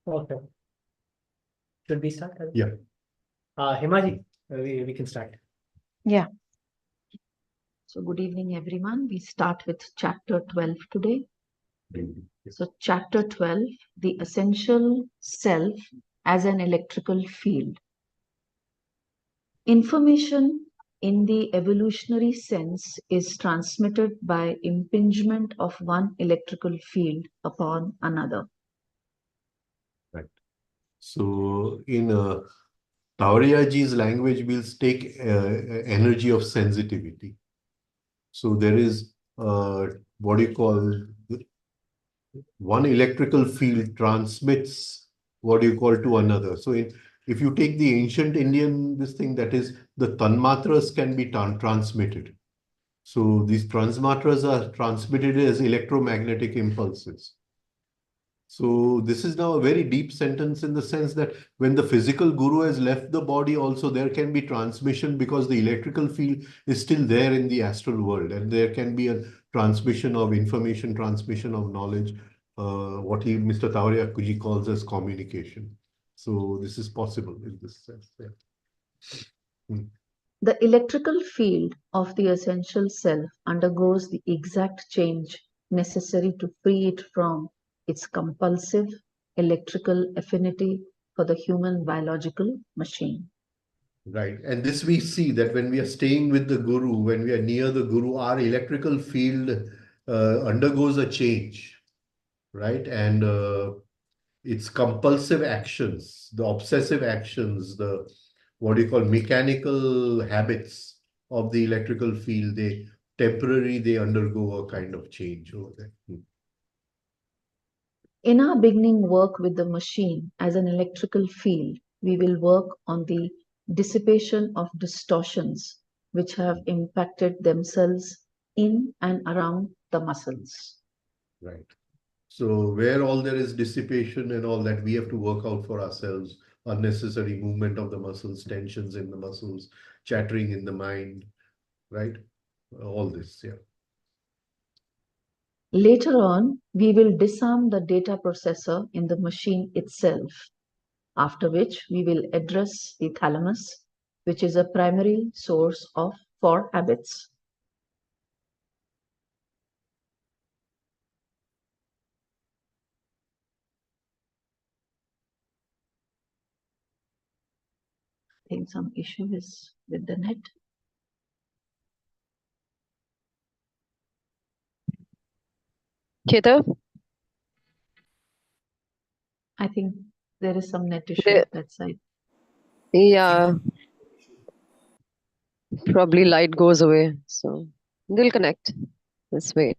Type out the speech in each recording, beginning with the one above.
Okay. Should we start? Yeah. Himaji, we can start. Yeah. So good evening, everyone. We start with chapter 12 today. So chapter 12, the essential self as an electrical field. Information in the evolutionary sense is transmitted by impingement of one electrical field upon another. Right. So in Tauriaji's language, we'll take energy of sensitivity. So there is what you call one electrical field transmits what you call to another. So if you take the ancient Indian, this thing that is the tanmatras can be transmitted. So these transmatras are transmitted as electromagnetic impulses. So this is now a very deep sentence in the sense that when the physical guru has left the body, also there can be transmission because the electrical field is still there in the astral world, and there can be a transmission of information, transmission of knowledge, what Mr. Tauriya Kuji calls as communication. So this is possible in this sense. Yeah. The electrical field of the essential self undergoes the exact change necessary to free it from its compulsive electrical affinity for the human biological machine. Right. And this we see that when we are staying with the Guru, when we are near the Guru, our electrical field undergoes a change, right? And it's compulsive actions, the obsessive actions, the what do you call mechanical habits of the electrical field, they undergo a kind of change over there. In our beginning work with the machine as an electrical field, we will work on the dissipation of distortions which have impacted themselves in and around the muscles. Right. So where all there is dissipation and all that, we have to work out for ourselves, unnecessary movement of the muscles, tensions in the muscles, chattering in the mind, right? All this, yeah. Later on, we will disarm the data processor in the machine itself, after which we will address the thalamus, which is a primary source for habits. I think some issue is with the net. Ketan? I think there is some net issue at that side. Yeah, probably light goes away, so they'll connect. Let's wait.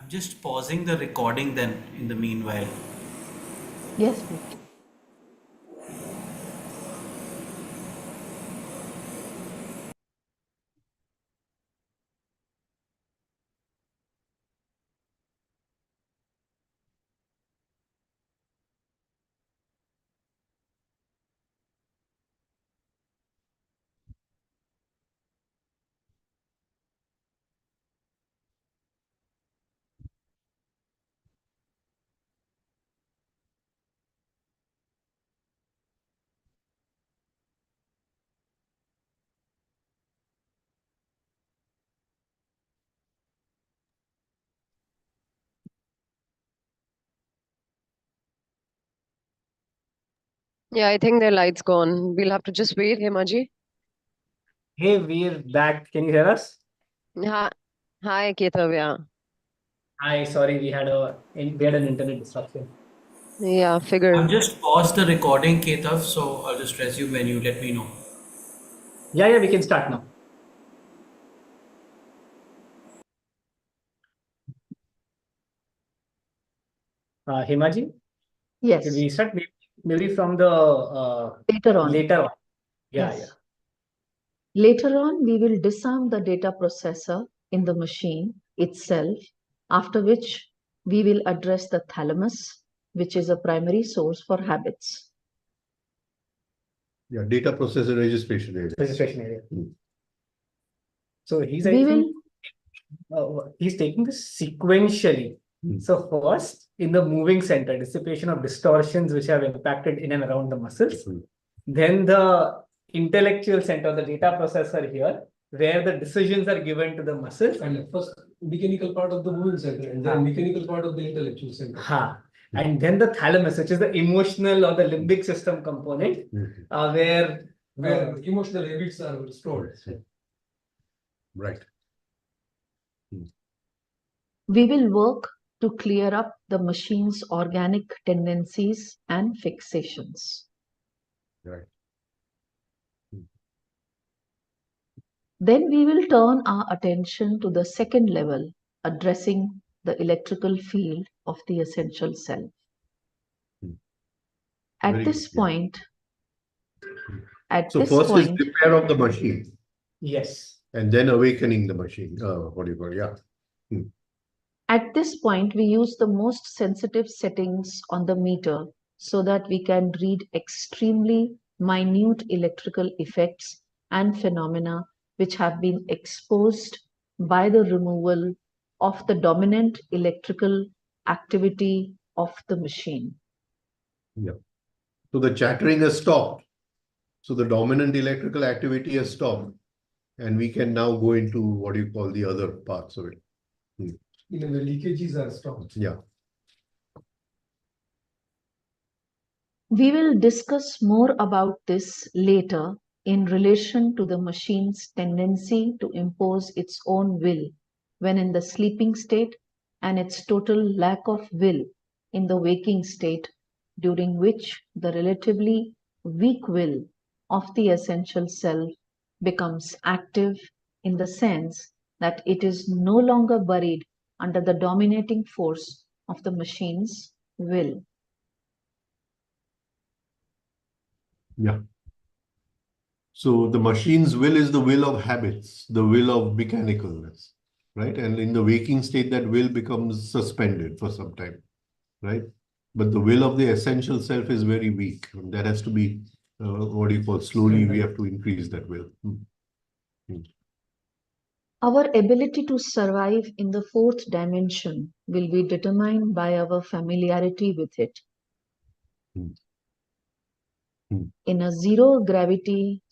I'm just pausing the recording then in the meanwhile. Yes, please. Yeah, I think their light's gone. We'll have to just wait, Himaji. Hey, we're back. Can you hear us? Hi, hi, Ketav. Yeah, Hi, sorry, we had an internet disruption. yeah, I've figured. just paused the recording, Ketav, so I'll just resume when you let me know. Yeah, we can start now. Himaji, Yes, should we start? Maybe from the later on. later on. Yes. Later on, we will disarm the data processor in the machine itself, after which we will address the thalamus, which is a primary source for habits. Yeah, data processor registration area. Registration area. So he's, We I will, think, he's taking this sequentially. So first, in the moving center, dissipation of distortions which have impacted in and around the muscles. Then the intellectual center, the data processor here, where the decisions are given to the muscles. And first mechanical part of the moving center and then mechanical part of the intellectual center. And then the thalamus, which is the emotional or the limbic system component, where Emotional habits are stored. Right. we will work to clear up the machine's organic tendencies and fixations. Right. Then we will turn our attention to the second level, addressing the electrical field of the essential self. At Very this good, yeah. point, at So this first is point, repair of the machine yes. and then awakening the machine. What do you call it? Yeah. At this point, we use the most sensitive settings on the meter so that we can read extremely minute electrical effects and phenomena which have been exposed by the removal of the dominant electrical activity of the machine. Yeah. So the chattering has stopped. So the dominant electrical activity has stopped. And we can now go into what you call the other parts of it. The leakages are stopped. Yeah. We will discuss more about this later in relation to the machine's tendency to impose its own will when in the sleeping state and its total lack of will in the waking state, during which the relatively weak will of the essential self becomes active in the sense that it is no longer buried under the dominating force of the machine's will. Yeah. So the machine's will is the will of habits, the will of mechanicalness, right? And in the waking state, that will becomes suspended for some time, right? But the will of the essential self is very weak. And that has to be, what do you call, slowly we have to increase that will. Our ability to survive in the fourth dimension will be determined by our familiarity with it. In a zero gravity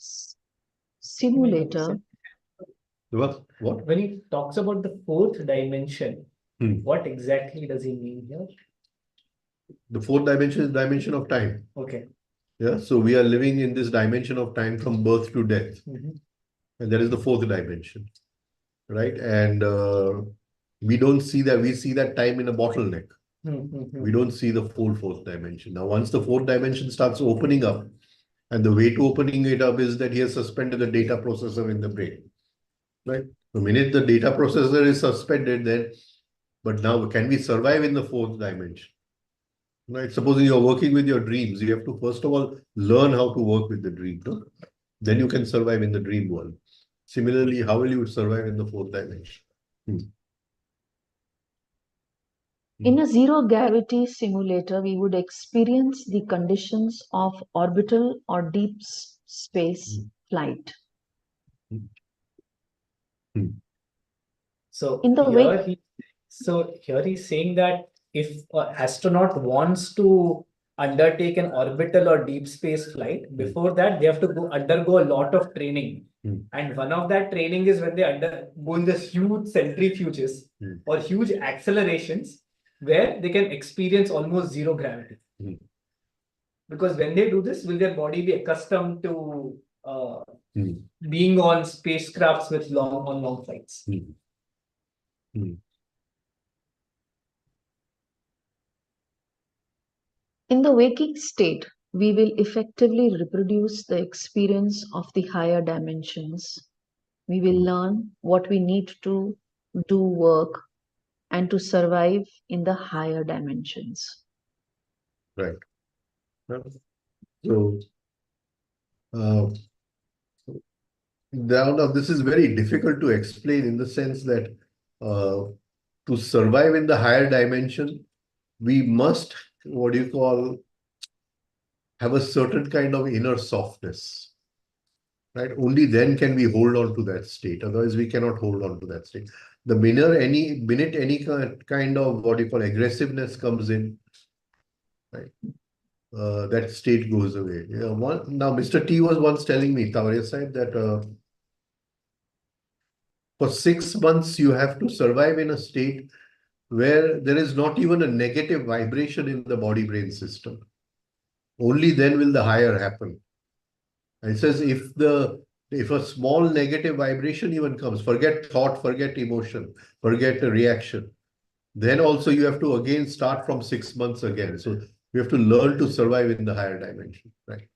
simulator, What? When he talks about the fourth dimension, what exactly does he mean here? The fourth dimension is dimension of time. Okay. Yeah. So we are living in this dimension of time from birth to death. And that is the fourth dimension. Right. And we don't see that. We see that time in a bottleneck. We don't see the full fourth dimension. Now, once the fourth dimension starts opening up, and the way to opening it up is that he has suspended the data processor in the brain. Right. The minute the data processor is suspended, then, but now can we survive in the fourth dimension? Right. Supposing you're working with your dreams, you have to first of all learn how to work with the dream. No? Then you can survive in the dream world. Similarly, how will you survive in the fourth dimension? in a zero gravity simulator, we would experience the conditions of orbital or deep space flight. So In the here he's saying that if an astronaut wants to undertake an orbital or deep space flight, before that they have to undergo a lot of training. And one of that training is when they undergo in this huge centrifuges or huge accelerations where they can experience almost zero gravity. Because when they do this, will their body be accustomed to Hmm. being on spacecrafts with long flights? Hmm. Hmm. In the waking state, we will effectively reproduce the experience of the higher dimensions. We will learn what we need to do work and to survive in the higher dimensions. Right. So, now this is very difficult to explain in the sense that to survive in the higher dimension, we must, what do you call, have a certain kind of inner softness. Right? Only then can we hold on to that state. Otherwise, we cannot hold on to that state. The minute any kind of what do you call aggressiveness comes in, right? That state goes away. Yeah, now, Mr. T was once telling me, Tavaria Sahib, that for 6 months you have to survive in a state where there is not even a negative vibration in the body-brain system. Only then will the higher happen. And it says if a small negative vibration even comes, forget thought, forget emotion, forget a reaction, then also you have to again start from 6 months again. So you have to learn to survive in the higher dimension, right?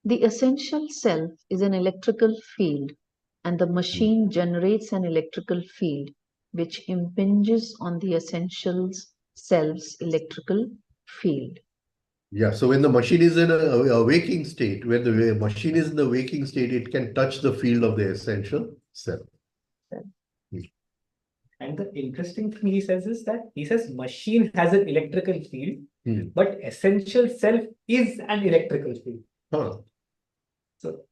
The essential self is an electrical field, and the machine generates an electrical field which impinges on the essential self's electrical field. Yeah, so when the machine is in a waking state, when the machine is in the waking state, it can touch the field of the essential self. And the interesting thing he says is that he says machine has an electrical field, but essential self is an electrical field. Huh. So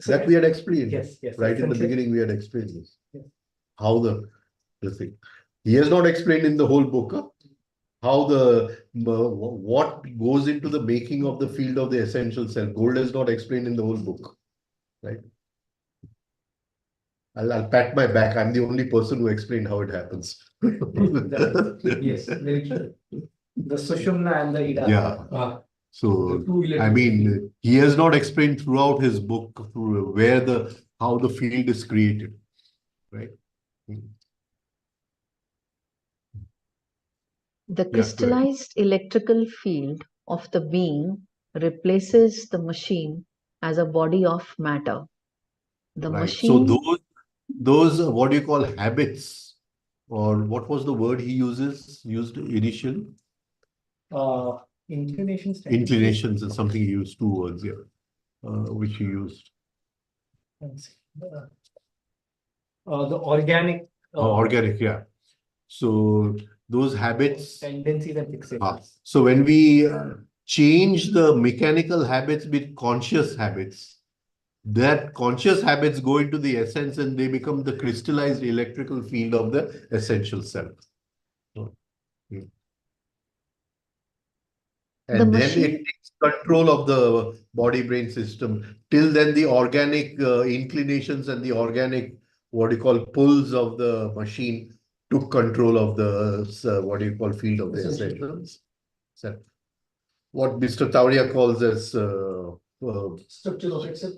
That we had explained. Yes, Right in the essential. beginning, we had explained this. Yes. How the thing. He has not explained in the whole book, huh? How what goes into the making of the field of the essential self. Gold is not explained in the whole book, right? I'll pat my back. I'm the only person who explained how it happens. Yes, very true. The Sushumna and the Ida. Yeah. So, The two I electrical mean, he has not explained throughout his book how the field is created, right? The Yeah, crystallized electrical field of the being replaces the machine as a body of matter. The right. So machine, those what do you call habits, or what was the word he used initially? Inclinations. Inclinations is something he used, 2 words here, which he used. The organic. Organic, yeah. So those habits. Tendencies and fixations. So when we change the mechanical habits with conscious habits, that conscious habits go into the essence and they become the crystallized electrical field of the essential self. And then it takes control of the body-brain system. Till then, the organic inclinations and the organic, what you call, pulls of the machine took control of the, what do you call, field of the essentials. So what Mr. Tauria calls as structure of itself.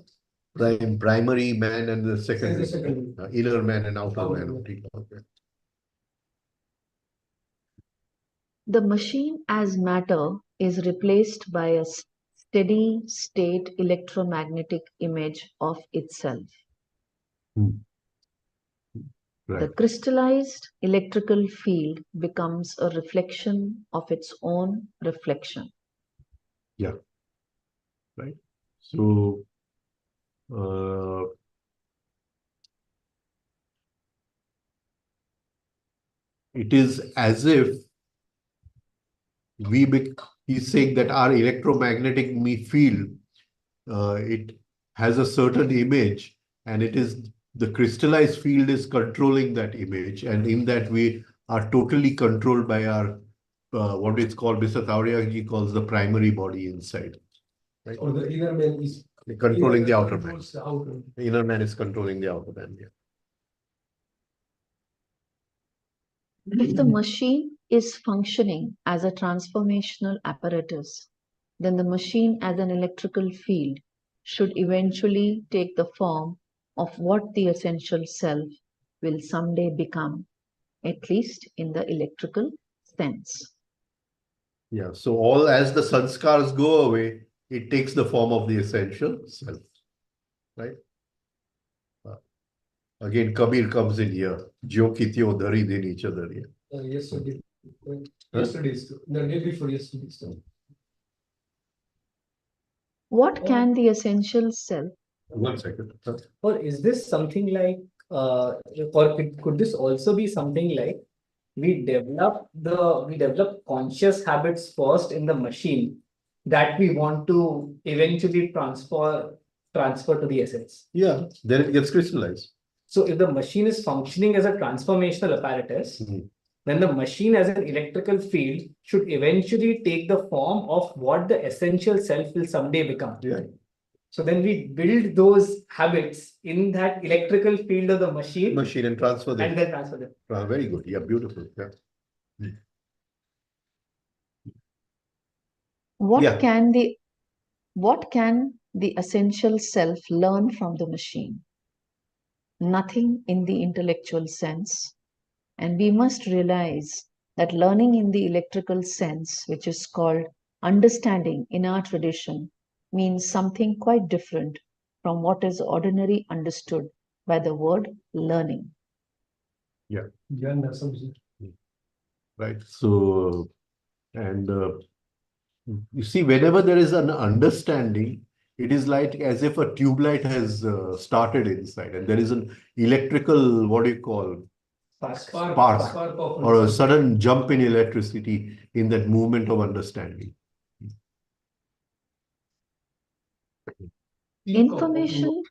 Primary man and the secondary, inner man and outer man. Okay. the machine as matter is replaced by a steady state electromagnetic image of itself. Right. The crystallized electrical field becomes a reflection of its own reflection. Yeah. Right. So, it is as if he's saying that our electromagnetic field, it has a certain image, and it is the crystallized field is controlling that image, and in that we are totally controlled by our what it's called, Mr. Tauriagi calls the primary body inside. Right? Or the inner man is controlling the outer man. The outer. The inner man is controlling the outer man. Yeah. If the machine is functioning as a transformational apparatus, then the machine as an electrical field should eventually take the form of what the essential self will someday become, at least in the electrical sense. Yeah. So all as the sanskars go away, it takes the form of the essential self. Right? Again, Kabir comes in here. Jo kityo dhari din each other here. Yesterday. Huh? Yesterday's. The day before yesterday's. What can the essential self? 1 second. Huh? Or is this something like, or could this also be something like we develop conscious habits first in the machine that we want to eventually transfer to the essence. Yeah. Then it gets crystallized. So if the machine is functioning as a transformational apparatus, Mhm. then the machine as an electrical field should eventually take the form of what the essential self will someday become. Yeah. So then we build those habits in that electrical field of the machine Machine and transfer them. and then transfer them. Very good. Yeah. Beautiful. Yeah. What Yeah. can the essential self learn from the machine? Nothing in the intellectual sense. And we must realize that learning in the electrical sense, which is called understanding in our tradition, means something quite different from what is ordinarily understood by the word learning. Yeah. Jnana something. Right. So, and you see, whenever there is an understanding, it is like as if a tube light has started inside, and there is an electrical, what do you call, spark of or a sudden jump in electricity in that movement of understanding. Information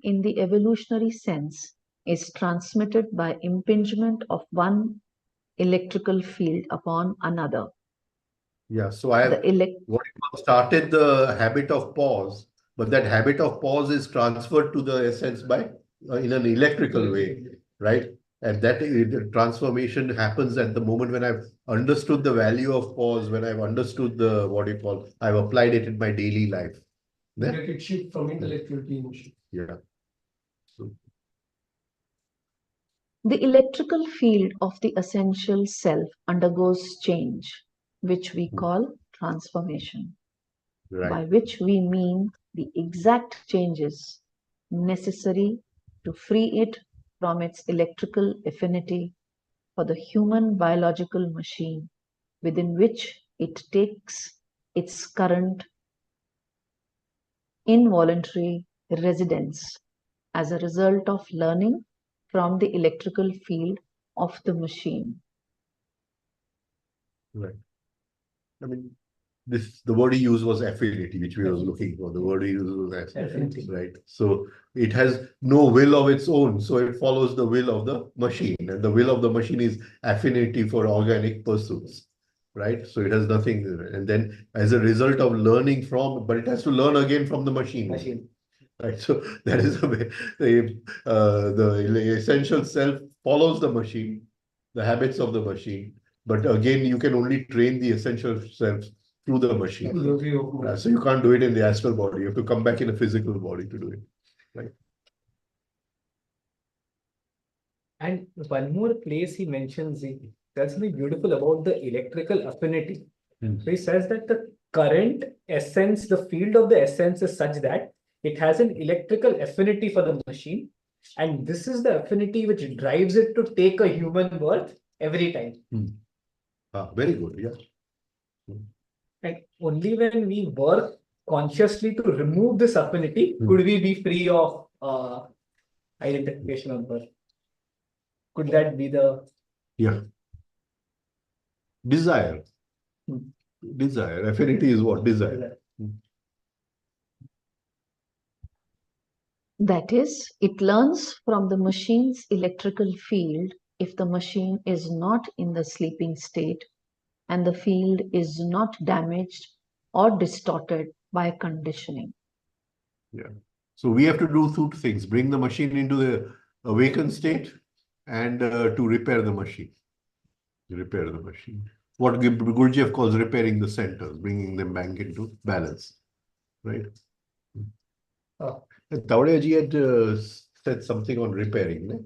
in the evolutionary sense is transmitted by impingement of one electrical field upon another. Yeah, so I have The elect what you call started the habit of pause, but that habit of pause is transferred to the essence by in an electrical way, right? And that the transformation happens at the moment when I've understood the value of pause, when I've understood the what you call, I've applied it in my daily life. Get it shift from intellectual to emotion. Yeah. So, The electrical field of the essential self undergoes change, which we call transformation, right. by which we mean the exact changes necessary to free it from its electrical affinity for the human biological machine within which it takes its current involuntary residence as a result of learning from the electrical field of the machine. Right. I mean, the word he used was affinity, which we was looking for. The word he used was affinity, right? So it has no will of its own, so it follows the will of the machine, and the will of the machine is affinity for organic pursuits, right? So it has nothing, and then as a result of learning from, but it has to learn again from the machine. Right, so that is the way the essential self follows the machine, the habits of the machine. But again, you can only train the essential self through the machine. So you can't do it in the astral body. You have to come back in a physical body to do it. Right. And one more place he mentions, he tells me beautiful about the electrical affinity. So he says that the current essence, the field of the essence is such that it has an electrical affinity for the machine. And this is the affinity which drives it to take a human birth every time. Very good. Yeah. And only when we work consciously to remove this affinity could we be free of identification of birth. Could that be the desire? Desire. Affinity is what? Desire. That is, it learns from the machine's electrical field if the machine is not in the sleeping state and the field is not damaged or distorted by conditioning. Yeah. So we have to do two things: bring the machine into the awakened state and to repair the machine. Repair the machine. What Gurdjieff calls repairing the centers, bringing them back into balance, right? Oh. Tauria ji had said something on repairing, no?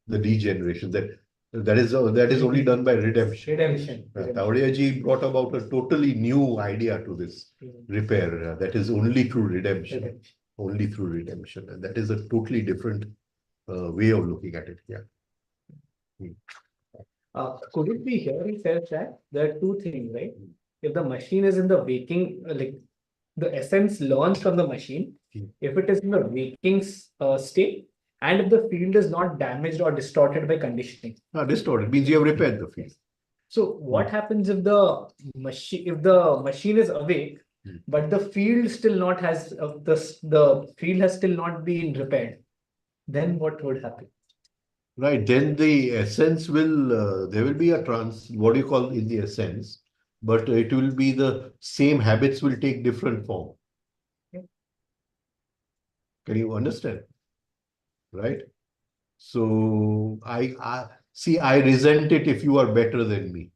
The degeneration that is only done by redemption. Redemption. Tauria ji brought about a totally new idea to this repair. That is only through redemption. Only through redemption, and that is a totally different way of looking at it. Yeah. Could it be here he says that there are two things, right? If the machine is in the waking, like the essence learns from the machine, if it is in the waking state, and if the field is not damaged or distorted by conditioning. Distorted means you have repaired the field. So what happens if the machine is awake, but the field still not has the field has still not been repaired? Then what would happen? Right, then the essence will, there will be a what do you call in the essence, but it will be the same habits will take different form. Okay. Can you understand? Right? So I see, I resent it if you are better than me.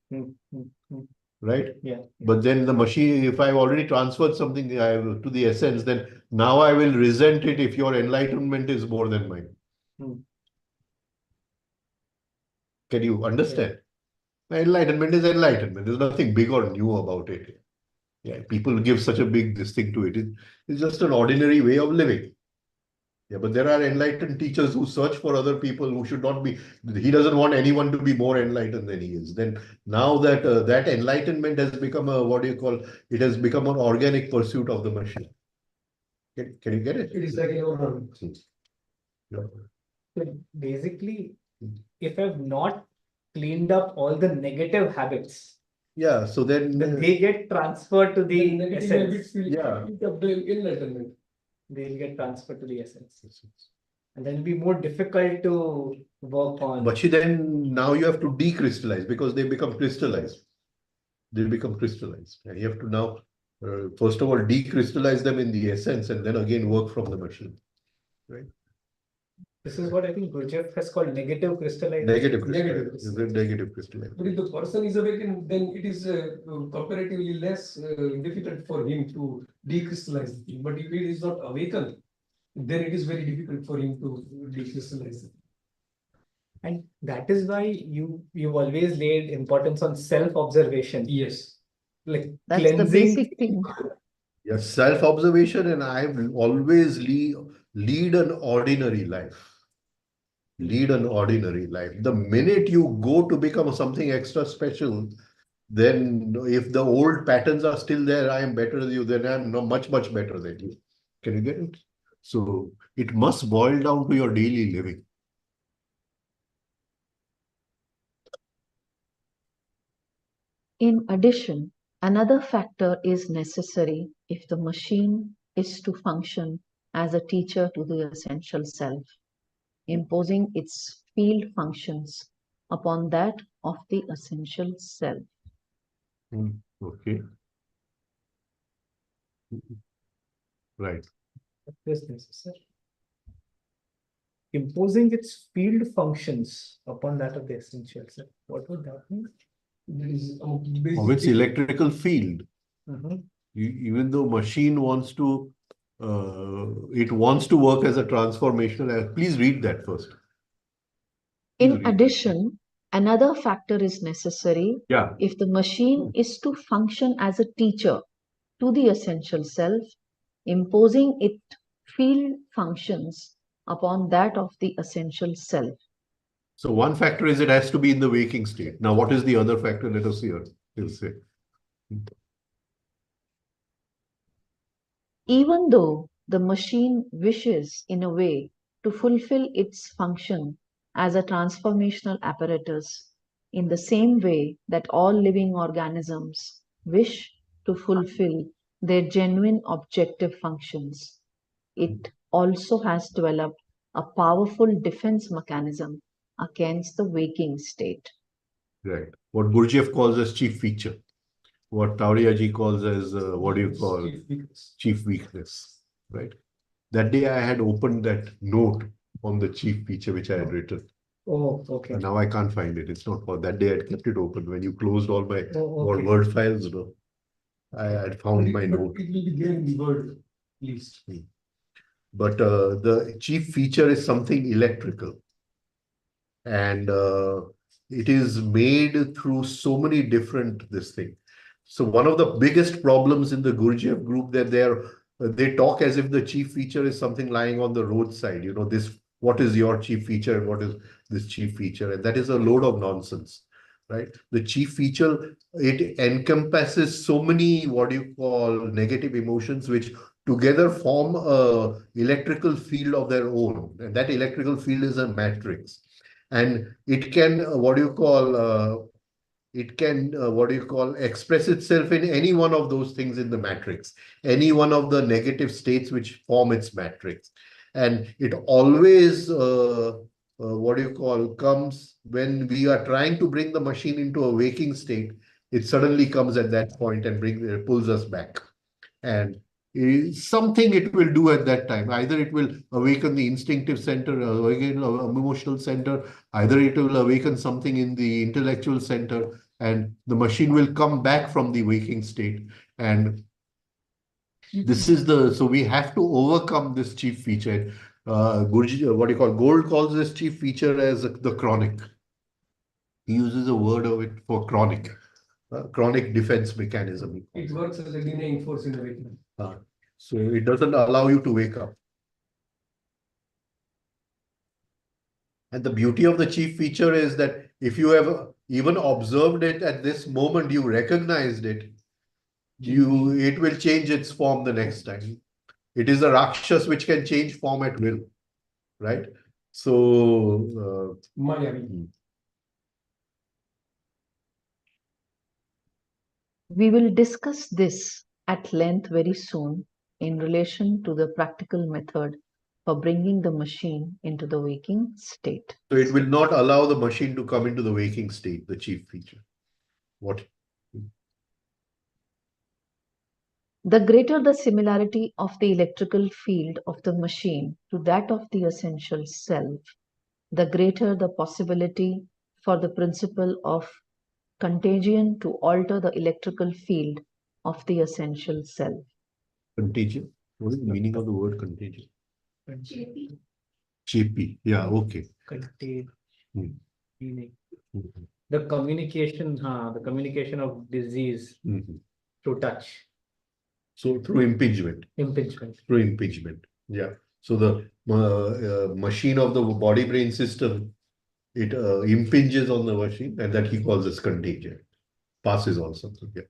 Right? Yeah. But then the machine, if I've already transferred something to the essence, then now I will resent it if your enlightenment is more than mine. Can you understand? Enlightenment is enlightenment. There's nothing big or new about it. Yeah, people give such a big this thing to it. It's just an ordinary way of living. Yeah, but there are enlightened teachers who search for other people who should not be. He doesn't want anyone to be more enlightened than he is. Then now that that enlightenment has become a, what do you call? It has become an organic pursuit of the machine. Can you get it? It is like an overall. Yeah. So basically, if I've not cleaned up all the negative habits, yeah, so then they get transferred to the negative essence. habits will Yeah. eat up the enlightenment. They'll get transferred to the essence. And then it'll be more difficult to work on. But then now you have to decrystallize because they become crystallized. They become crystallized. And you have to now, first of all, decrystallize them in the essence and then again work from the machine. Right? This is what I think Gurdjieff has called negative crystallization. Negative crystallization. Negative crystallization. But if the person is awakened, then it is comparatively less difficult for him to decrystallize the thing. But if he is not awakened, then it is very difficult for him to decrystallize it. And that is why you've always laid importance on self-observation. Yes. Like That's cleansing. the basic thing. Yes, self-observation, and I will always lead an ordinary life. Lead an ordinary life. The minute you go to become something extra special, then if the old patterns are still there, I am better than you, then I am much, much better than you. Can you get it? So it must boil down to your daily living. In addition, another factor is necessary if the machine is to function as a teacher to the essential self, imposing its field functions upon that of the essential self. Okay. Right. What is necessary? Imposing its field functions upon that of the essential self. What would that mean? There is Of its electrical field. Even though machine wants to, it wants to work as a transformational. Please read that first. In addition, another factor is necessary Yeah. if the machine is to function as a teacher to the essential self, imposing its field functions upon that of the essential self. So one factor is it has to be in the waking state. Now, what is the other factor? Let us hear. He'll say. Even though the machine wishes in a way to fulfill its function as a transformational apparatus in the same way that all living organisms wish to fulfill their genuine objective functions, it also has developed a powerful defense mechanism against the waking state. Right. What Gurdjieff calls as chief feature. What Tauriaji calls as, what do you call? Chief weakness. Right. That day I had opened that note on the chief feature which I had written. Oh, okay. Now I can't find it. It's not for that day. I kept it open. When you closed all my Oh, okay. Word files, no, I had found my But note. it will be there in the word list. But the chief feature is something electrical. And it is made through so many different this thing. So one of the biggest problems in the Gurdjieff group that they talk as if the chief feature is something lying on the roadside. You know, this, what is your chief feature and what is this chief feature? And that is a load of nonsense, right? The chief feature, it encompasses so many, what do you call, negative emotions, which together form a electrical field of their own. And that electrical field is a matrix. And it can, express itself in any one of those things in the matrix, any one of the negative states which form its matrix. And it always, comes when we are trying to bring the machine into a waking state. It suddenly comes at that point and pulls us back. And something it will do at that time. Either it will awaken the instinctive center, awaken emotional center, either it will awaken something in the intellectual center, and the machine will come back from the waking state. And this is so we have to overcome this chief feature. Gold calls this chief feature as the chronic. He uses a word of it for chronic. Chronic defense mechanism. It works as a denying force in awakening. So it doesn't allow you to wake up. And the beauty of the chief feature is that if you have even observed it at this moment, you recognized it, it will change its form the next time. It is a Rakshas which can change form at will, right? So, Mayavi. We will discuss this at length very soon in relation to the practical method for bringing the machine into the waking state. so it will not allow the machine to come into the waking state, the chief feature. What? The greater the similarity of the electrical field of the machine to that of the essential self, the greater the possibility for the principle of contagion to alter the electrical field of the essential self. Contagion? What is the meaning of the word contagion? Cheapy. Yeah, okay. Contain. Hmm. Meaning. Mhm. The communication of disease Mhm. through touch. So through impingement. Impingement. Through impingement. Yeah. So the machine of the body brain system, it impinges on the machine, and that he calls as contagion. Passes on something. Yeah.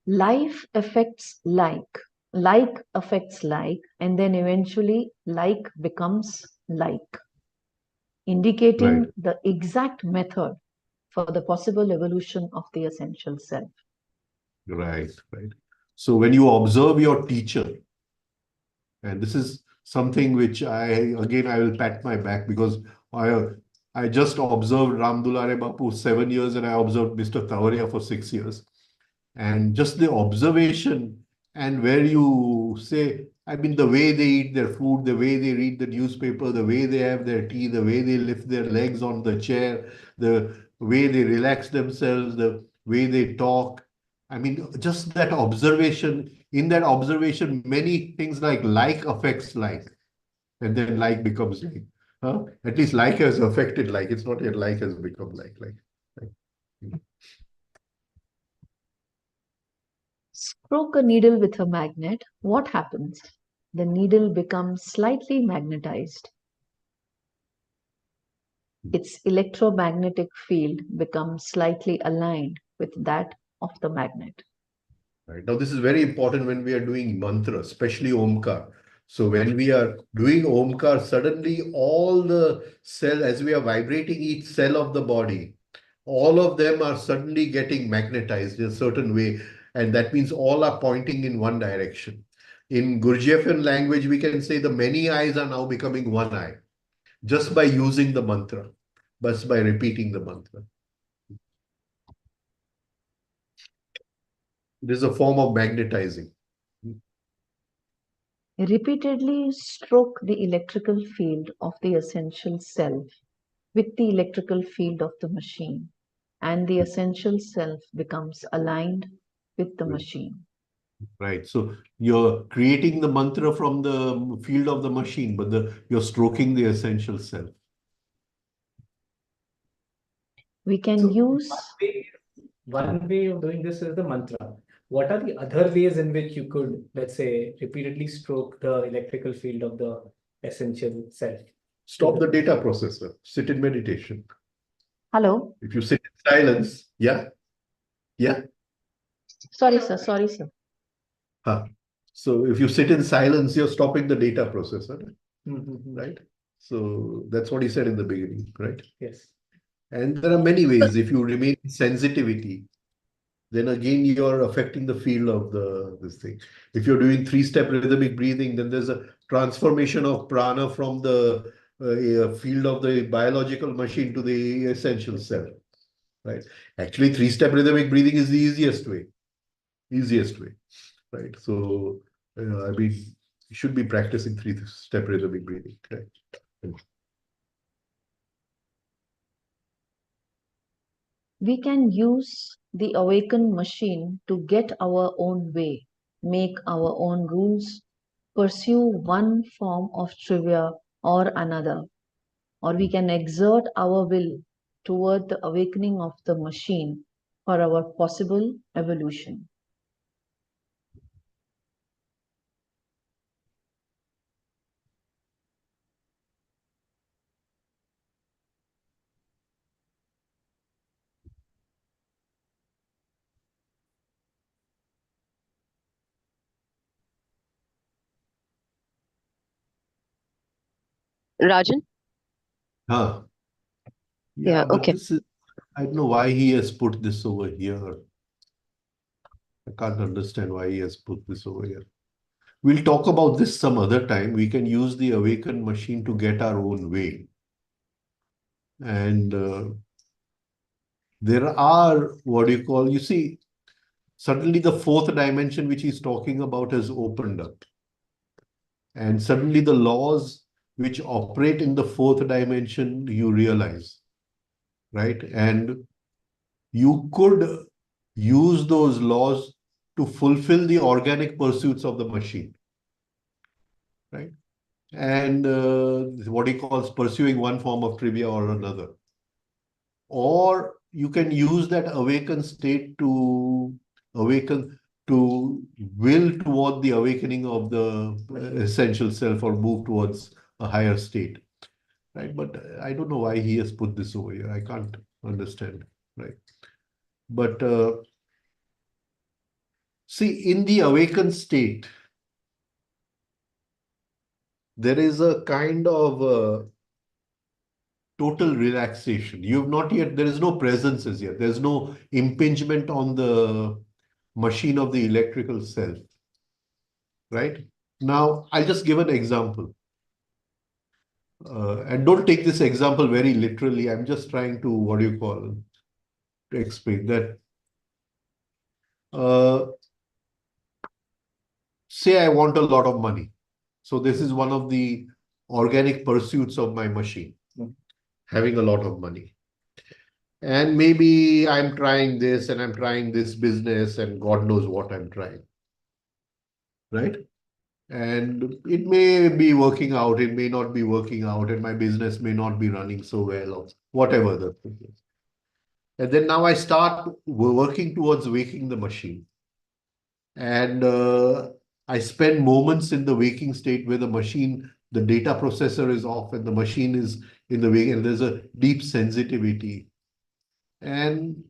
Life affects like affects like, and then eventually like becomes like, indicating Right. the exact method for the possible evolution of the essential self. Right. Right. So when you observe your teacher, and this is something which I will pat my back, because I just observed Ram Dulare Bapu 7 years, and I observed Mr. Tavaria for 6 years. And just the observation, and where you say, I mean, the way they eat their food, the way they read the newspaper, the way they have their tea, the way they lift their legs on the chair, the way they relax themselves, the way they talk. I mean, just that observation, in that observation, many things like affects like, and then like becomes like. Huh? At least like has affected like. It's not yet like has become like. Stroke a needle with a magnet, what happens? The needle becomes slightly magnetized. Its electromagnetic field becomes slightly aligned with that of the magnet. Right. Now, this is very important when we are doing mantra, especially Omkar. So when we are doing Omkar, suddenly all the cell, as we are vibrating each cell of the body, all of them are suddenly getting magnetized in a certain way. And that means all are pointing in one direction. In Gurdjieffian language, we can say the many eyes are now becoming one eye, just by using the mantra, just by repeating the mantra. It is a form of magnetizing. Repeatedly stroke the electrical field of the essential self with the electrical field of the machine, and the essential self becomes aligned with the machine. Right. So you're creating the mantra from the field of the machine, but you're stroking the essential self. We can So use one way of doing this is the mantra. What are the other ways in which you could, let's say, repeatedly stroke the electrical field of the essential self? Stop the data processor. Sit in meditation. hello. If you sit in silence, yeah. Sorry, sir. Sorry, sir. Huh. So if you sit in silence, you're stopping the data processor, right? So that's what he said in the beginning, right? Yes. And there are many ways. If you remain in sensitivity, then again you're affecting the field of this thing. If you're doing 3-step rhythmic breathing, then there's a transformation of prana from the field of the biological machine to the essential self, right? Actually, 3-step rhythmic breathing is the easiest way, right? So, I mean, you should be practicing 3-step rhythmic breathing, right? We can use the awakened machine to get our own way, make our own rules, pursue one form of trivia or another, or we can exert our will toward the awakening of the machine for our possible evolution. Rajan? Huh. Yeah, But okay. this is, I don't know why he has put this over here. I can't understand why he has put this over here. We'll talk about this some other time. We can use the awakened machine to get our own way. And there are, what do you call, you see, suddenly the fourth dimension which he's talking about has opened up. And suddenly the laws which operate in the fourth dimension, you realize, right? And you could use those laws to fulfill the organic pursuits of the machine, right? And what he calls pursuing one form of trivia or another. Or you can use that awakened state to awaken, to will toward the awakening of the essential self or move towards a higher state, right? But I don't know why he has put this over here. I can't understand, right? But see, in the awakened state, there is a kind of total relaxation. You have not yet, there is no presence as yet. There's no impingement on the machine of the electrical self, right? Now, I'll just give an example. And don't take this example very literally. I'm just trying to, what do you call, to explain that. Say I want a lot of money. So this is one of the organic pursuits of my machine, having a lot of money. And maybe I'm trying this and I'm trying this business and God knows what I'm trying, right? And it may be working out, it may not be working out, and my business may not be running so well, or whatever the thing is. And then now I start working towards waking the machine. And I spend moments in the waking state where the machine, the data processor is off and the machine is in the wake, and there's a deep sensitivity. And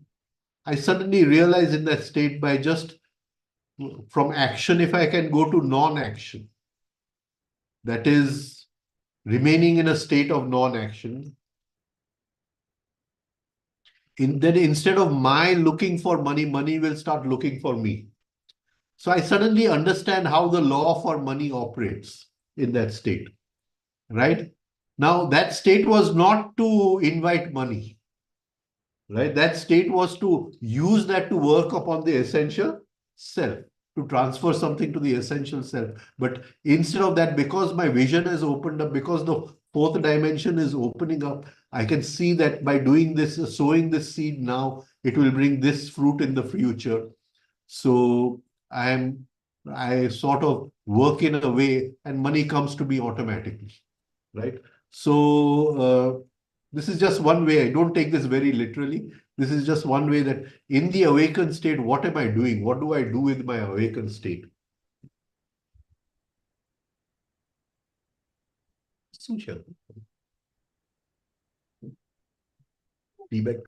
I suddenly realize in that state, by just from action, if I can go to non-action, that is remaining in a state of non-action, then instead of my looking for money, money will start looking for me. So I suddenly understand how the law for money operates in that state, right? Now, that state was not to invite money, right? That state was to use that to work upon the essential self, to transfer something to the essential self. But instead of that, because my vision has opened up, because the fourth dimension is opening up, I can see that by doing this, sowing this seed now, it will bring this fruit in the future. So I sort of work in a way and money comes to me automatically, right? So this is just one way. I don't take this very literally. This is just one way that in the awakened state, what am I doing? What do I do with my awakened state? Sushil. Feedback.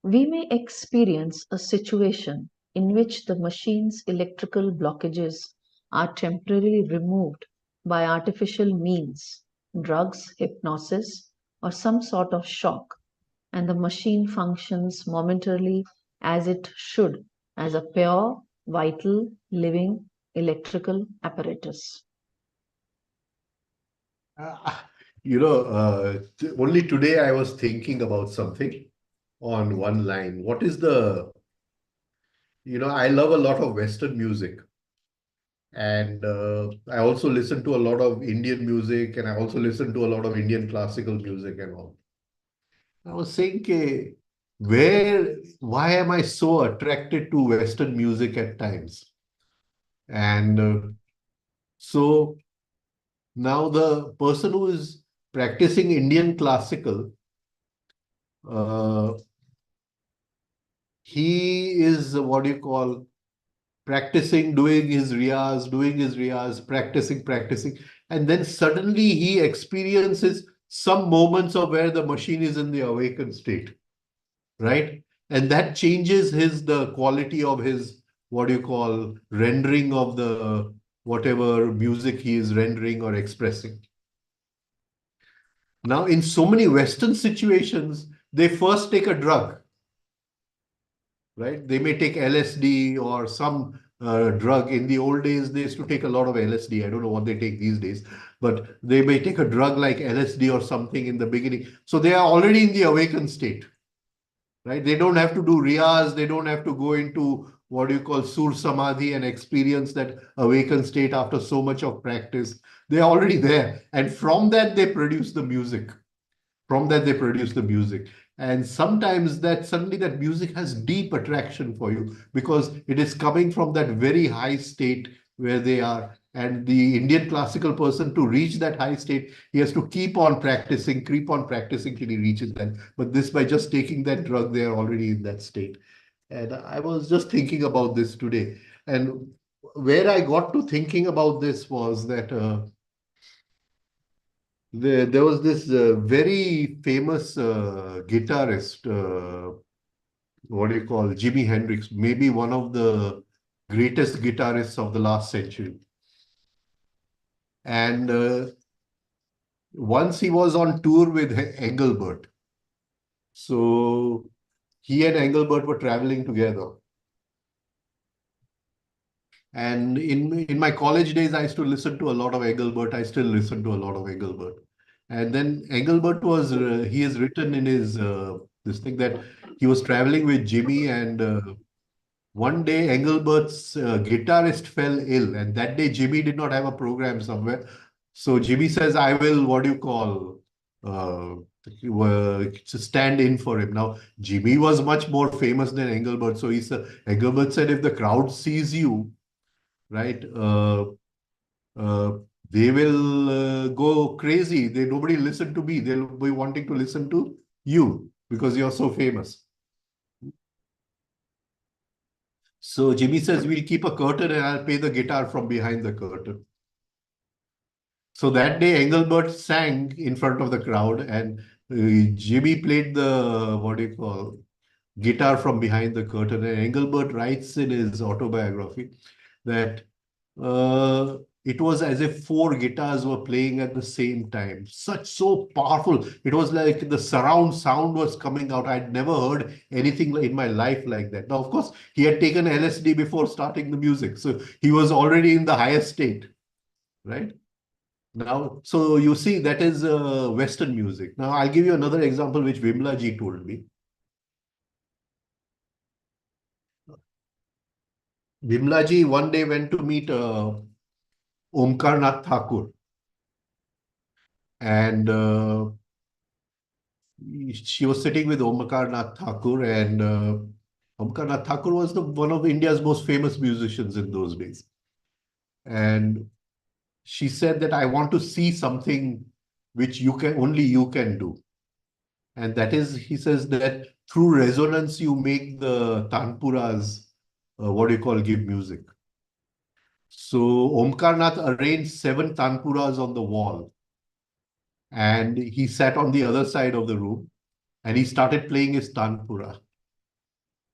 We may experience a situation in which the machine's electrical blockages are temporarily removed by artificial means, drugs, hypnosis, or some sort of shock, and the machine functions momentarily as it should as a pure, vital, living electrical apparatus. Only today I was thinking about something on one line. What is the, I love a lot of Western music. And I also listen to a lot of Indian music, and I also listen to a lot of Indian classical music and all. I was saying, why am I so attracted to Western music at times? And so now the person who is practicing Indian classical, he is what do you call practicing, doing his riyaz, practicing. And then suddenly he experiences some moments of where the machine is in the awakened state, right? And that changes the quality of his, what do you call, rendering of the whatever music he is rendering or expressing. Now, in so many Western situations, they first take a drug, right? They may take LSD or some drug. In the old days, they used to take a lot of LSD. I don't know what they take these days, but they may take a drug like LSD or something in the beginning. So they are already in the awakened state, right? They don't have to do riyaz. They don't have to go into what you call sur samadhi and experience that awakened state after so much of practice. They're already there. And from that, they produce the music. And sometimes that suddenly that music has deep attraction for you because it is coming from that very high state where they are. And the Indian classical person, to reach that high state, he has to keep on practicing till he reaches that. But this, by just taking that drug, they are already in that state. And I was just thinking about this today. And where I got to thinking about this was that there was this very famous guitarist, what do you call, Jimi Hendrix, maybe one of the greatest guitarists of the last century. And once he was on tour with Engelbert. So he and Engelbert were traveling together. And in my college days, I used to listen to a lot of Engelbert. I still listen to a lot of Engelbert. And then Engelbert was, he has written in his, this thing that he was traveling with Jimmy, and one day Engelbert's guitarist fell ill. And that day Jimmy did not have a program somewhere. So Jimmy says, I will, what do you call, stand in for him. Now, Jimmy was much more famous than Engelbert. So Engelbert said, if the crowd sees you, right, they will go crazy. Nobody listen to me. They'll be wanting to listen to you because you're so famous. So Jimmy says, we'll keep a curtain and I'll play the guitar from behind the curtain. So that day, Engelbert sang in front of the crowd, and Jimmy played the, what do you call, guitar from behind the curtain. And Engelbert writes in his autobiography that it was as if four guitars were playing at the same time. So powerful. It was like the surround sound was coming out. I'd never heard anything in my life like that. Now, of course, he had taken LSD before starting the music. So he was already in the highest state, right? Now, so you see, that is Western music. Now, I'll give you another example which Vimla ji told me. Vimla ji one day went to meet Omkar Nath Thakur. And she was sitting with Omkar Nath Thakur, and Omkar Nath Thakur was one of India's most famous musicians in those days. And she said that I want to see something which only you can do. And that is, he says that through resonance, you make the tanpuras, give music. So Omkar Nath arranged 7 tanpuras on the wall. And he sat on the other side of the room and he started playing his tanpura.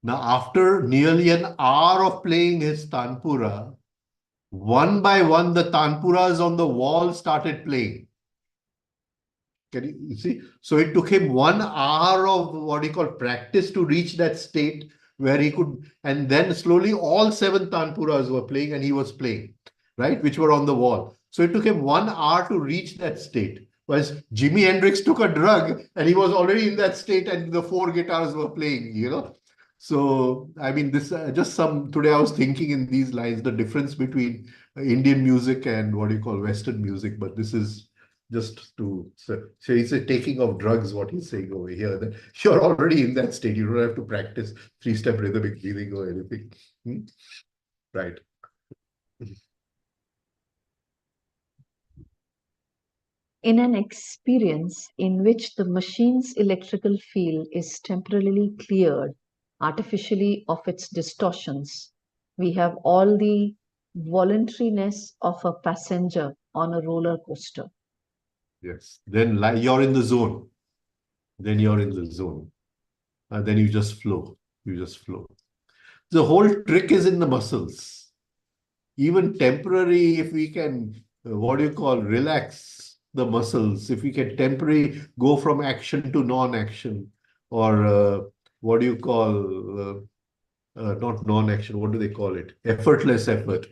Now, after nearly an hour of playing his tanpura, one by one, the tanpuras on the wall started playing. Can you see? So it took him 1 hour of practice to reach that state where he could, and then slowly all 7 tanpuras were playing and he was playing, right? Which were on the wall. So it took him 1 hour to reach that state. Whereas Jimi Hendrix took a drug and he was already in that state and the 4 guitars were playing, So, I mean, this today I was thinking in these lines, the difference between Indian music and Western music, but this is just to say he's taking of drugs, what he's saying over here, that you're already in that state. You don't have to practice 3-step rhythmic breathing or anything. Right. In an experience in which the machine's electrical field is temporarily cleared artificially of its distortions, we have all the voluntariness of a passenger on a roller coaster. Yes. Then you're in the zone. Then you're in the zone. And then you just flow. You just flow. The whole trick is in the muscles. Even temporary, if we can, relax the muscles, if we can temporarily go from action to non-action, or not non-action, what do they call it? Effortless effort.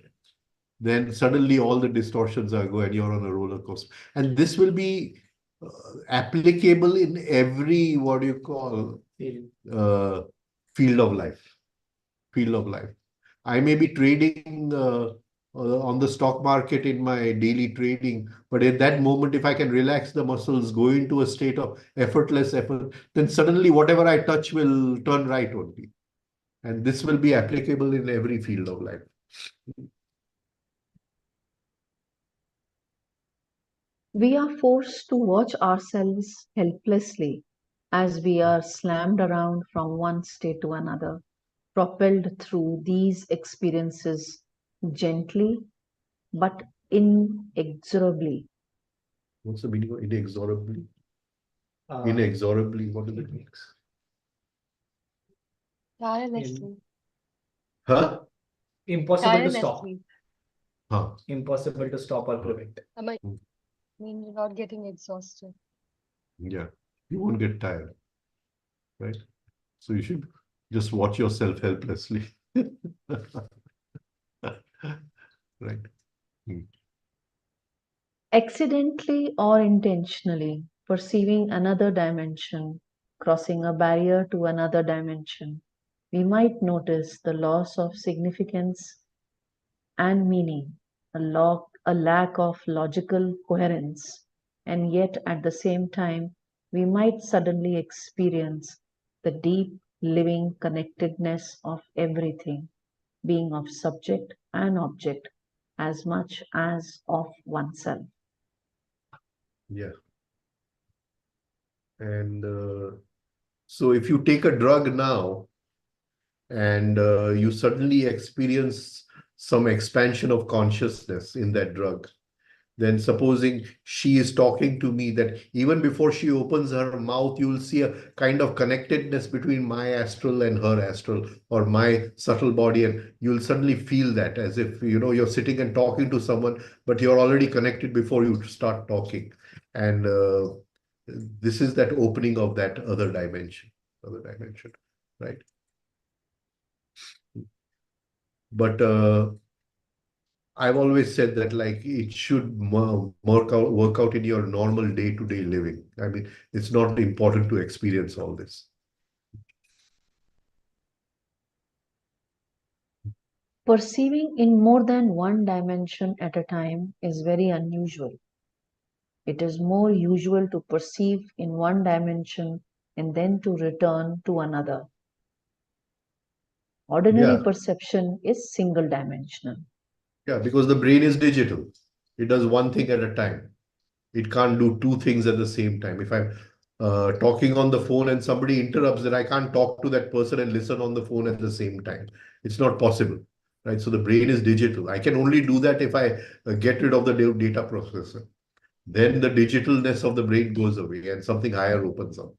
Then suddenly all the distortions are going and you're on a roller coaster. And this will be applicable in every, field of life. Field of life. I may be trading on the stock market in my daily trading, but at that moment, if I can relax the muscles, go into a state of effortless effort, then suddenly whatever I touch will turn right only. And this will be applicable in every field of life. We are forced to watch ourselves helplessly as we are slammed around from one state to another, propelled through these experiences gently but inexorably. What's the meaning of inexorably? Uh, Inexorably, what does it mean? Tirelessly. Huh? Impossible to stop. Tirelessly. Huh. Impossible to stop or prevent. I mean, you're not getting exhausted. Yeah, you won't get tired, right? So you should just watch yourself helplessly. Right. Accidentally or intentionally perceiving another dimension, crossing a barrier to another dimension, we might notice the loss of significance and meaning, a lack of logical coherence, and yet at the same time, we might suddenly experience the deep living connectedness of everything, being of subject and object as much as of oneself. Yeah. And so if you take a drug now and you suddenly experience some expansion of consciousness in that drug, Then supposing she is talking to me, that even before she opens her mouth, you will see a kind of connectedness between my astral and her astral, or my subtle body, and you'll suddenly feel that as if, you're sitting and talking to someone, but you're already connected before you start talking. And this is that opening of that other dimension, right? But I've always said that like it should work out in your normal day-to-day living. I mean, it's not important to experience all this. Perceiving in more than one dimension at a time is very unusual. It is more usual to perceive in one dimension and then to return to another. Ordinary Yeah, perception is single dimensional. yeah, because the brain is digital. It does one thing at a time. It can't do two things at the same time. If I'm talking on the phone and somebody interrupts, then I can't talk to that person and listen on the phone at the same time. It's not possible, right? So the brain is digital. I can only do that if I get rid of the data processor. Then the digitalness of the brain goes away and something higher opens up,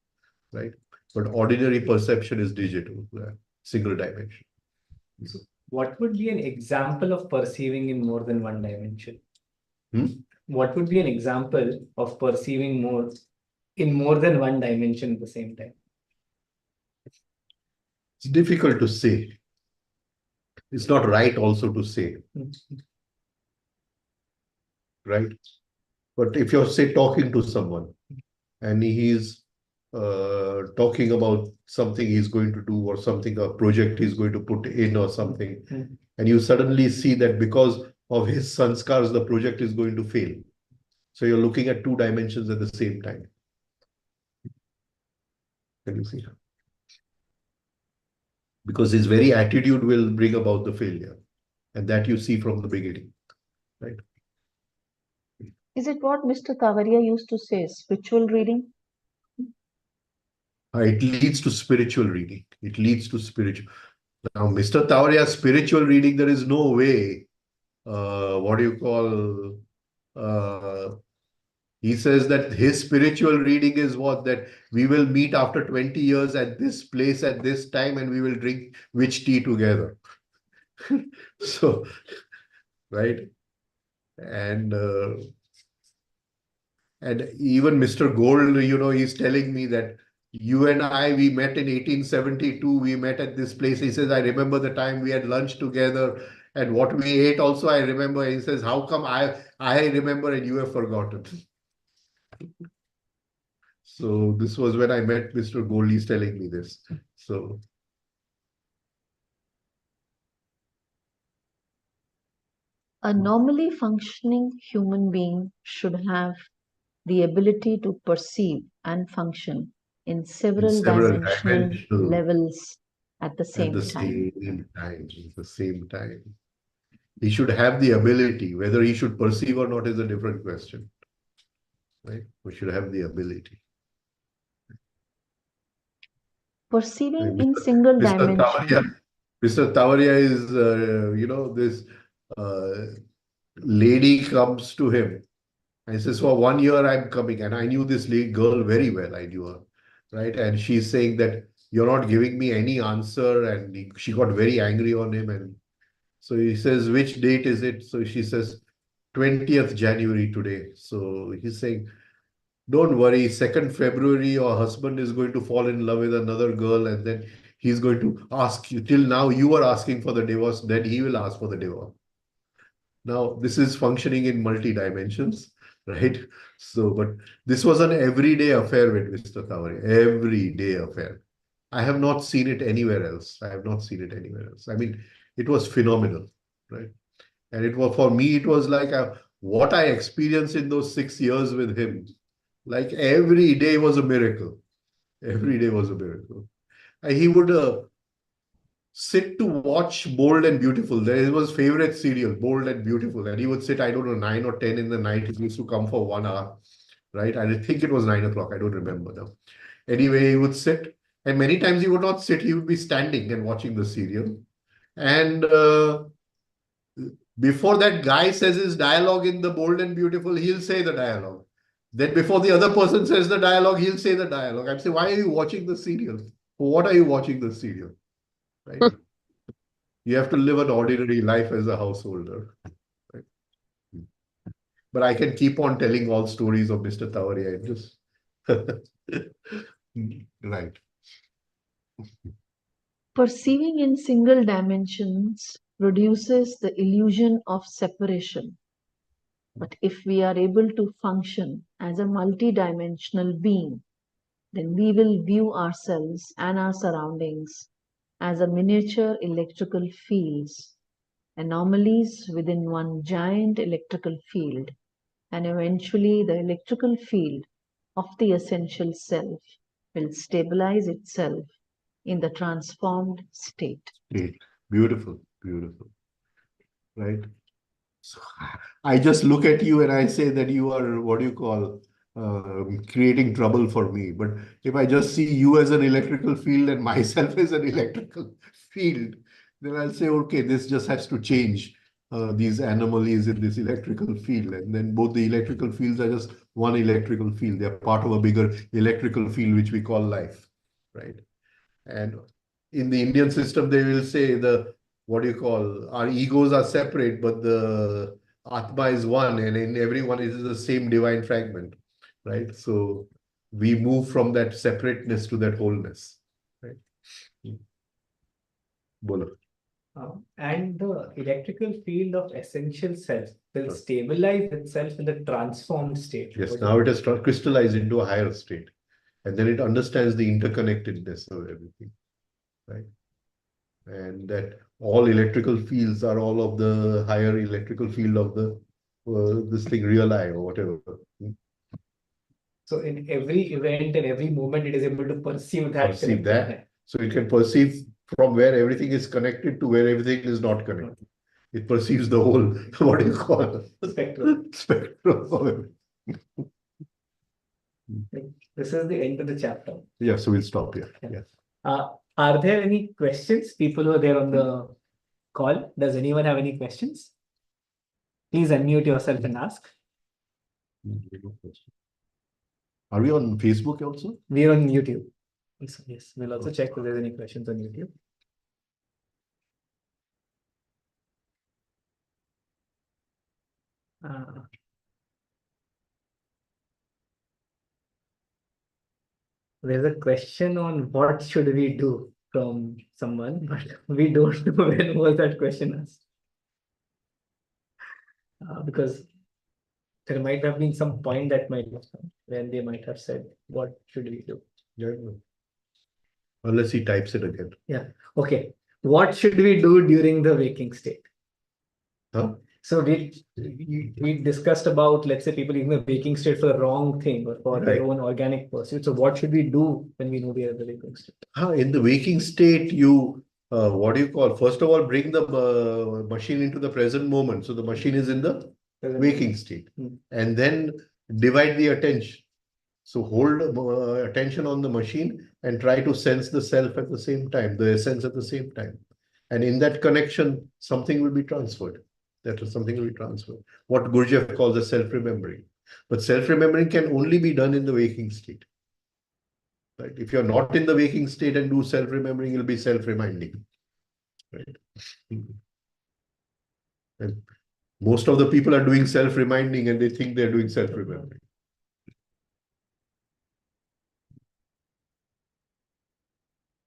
right? But ordinary perception is digital, single dimension. So what would be an example of perceiving in more than one dimension? What would be an example of perceiving in more than one dimension at the same time? It's difficult to say. It's not right also to say, right? But if you're, say, talking to someone and he's talking about something he's going to do, or something, a project he's going to put in or something, and you suddenly see that because of his sanskars, the project is going to fail. So you're looking at two dimensions at the same time. Can you see? Because his very attitude will bring about the failure. And that you see from the beginning, right? Is it what Mr. Kavaria used to say, spiritual reading? It leads to spiritual reading. It leads to spiritual. Now, Mr. Tawaria's spiritual reading, there is no way, what do you call, he says that his spiritual reading is what? That we will meet after 20 years at this place at this time and we will drink witch tea together. So, right? And even Mr. Gold, he's telling me that you and I, we met in 1872. We met at this place. He says, I remember the time we had lunch together and what we ate also, I remember. He says, how come I remember and you have forgotten? So this was when I met Mr. Gold. He's telling me this. So A normally functioning human being should have the ability to perceive and function in in several several dimensional dimensional levels at the at same the time. same time, at the same time. He should have the ability. Whether he should perceive or not is a different question, right? We should have the ability. Perceiving in Mr. single Mr. dimension. Tavaria, Mr. Tavaria is, this lady comes to him and he says, for 1 year I'm coming. And I knew this girl very well. I knew her, right? And she's saying that you're not giving me any answer. And she got very angry on him. And so he says, which date is it? So she says, 20th January today. So he's saying, don't worry, 2nd February, your husband is going to fall in love with another girl, and then he's going to ask you. Till now, you were asking for the divorce, then he will ask for the divorce. Now, this is functioning in multi dimensions, right? So, but this was an everyday affair with Mr. Tawari, everyday affair. I have not seen it anywhere else. I have not seen it anywhere else. I mean, it was phenomenal, right? And it was, for me, it was like what I experienced in those 6 years with him. Like every day was a miracle. Every day was a miracle. And he would sit to watch Bold and Beautiful. There was favorite serial, Bold and Beautiful. And he would sit, I don't know, 9 or 10 in the night. He used to come for 1 hour, right? I think it was 9 o'clock. I don't remember now. Anyway, he would sit. And many times he would not sit. He would be standing and watching the serial. And Before that guy says his dialogue in the Bold and Beautiful, he'll say the dialogue. Then before the other person says the dialogue, he'll say the dialogue. I'm saying, why are you watching the serial? For what are you watching the serial? Right? You have to live an ordinary life as a householder. Right? But I can keep on telling all stories of Mr. Tavaria. Just right. Perceiving in single dimensions produces the illusion of separation. But if we are able to function as a multidimensional being, then we will view ourselves and our surroundings as a miniature electrical fields, anomalies within one giant electrical field, and eventually the electrical field of the essential self will stabilize itself in the transformed state. Beautiful, beautiful. Right. So I just look at you and I say that you are, what do you call, creating trouble for me. But if I just see you as an electrical field and myself as an electrical field, then I'll say, okay, this just has to change these anomalies in this electrical field. And then both the electrical fields are just one electrical field. They're part of a bigger electrical field, which we call life, right? And in the Indian system, they will say what do you call, our egos are separate, but the Atma is one, and in everyone is the same divine fragment, right? So we move from that separateness to that wholeness, right? Bolo. And the electrical field of essential self will stabilize itself in the transformed state. Yes, now it has crystallized into a higher state. And then it understands the interconnectedness of everything, right? And that all electrical fields are all of the higher electrical field of the this thing, real I or whatever. So in every event and every moment, it is able to perceive that. Perceive that. So it can perceive from where everything is connected to where everything is not connected. It perceives the whole, what do you call it? Spectrum. Spectrum of everything. This is the end of the chapter. Yeah, so we'll stop here. Yeah. Are there any questions? People who are there on the call, does anyone have any questions? Please unmute yourself and ask. Are we on Facebook also? We are on YouTube. Yes, we'll also check if there's any questions on YouTube. There's a question on what should we do from someone, but we don't know when was that question asked. Because there might have been some point that might have come when they might have said, what should we do? Yeah. Unless he types it again. Yeah. Okay. What should we do during the waking state? Huh? So we discussed about, let's say, people in the waking state for the wrong thing or for their own organic pursuit. So what should we do when we know we are in the waking state? In the waking state, you what do you call? First of all, bring the machine into the present moment. So the machine is in the waking state, and then divide the attention. So hold attention on the machine and try to sense the self at the same time, the essence at the same time. And in that connection, something will be transferred. That is something will be transferred. What Gurdjieff calls a self-remembering. But self-remembering can only be done in the waking state. Right? If you're not in the waking state and do self-remembering, it'll be self-reminding. Right? And most of the people are doing self-reminding and they think they're doing self-remembering.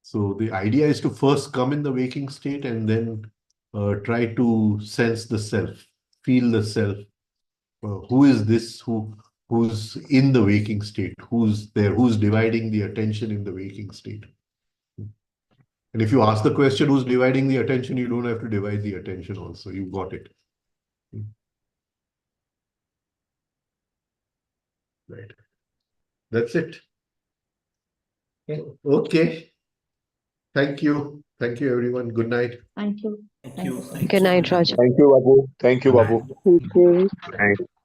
So the idea is to first come in the waking state and then try to sense the self, feel the self. Who is this who's in the waking state? Who's there? Who's dividing the attention in the waking state? And if you ask the question, who's dividing the attention, you don't have to divide the attention also. You've got it. Right. That's it. Okay. Thank you. Thank you, everyone. Good night. Thank you. Thank you. Good night, Rajan. Thank you, Babu. Thank you, Good Babu. night. Thank you. Thank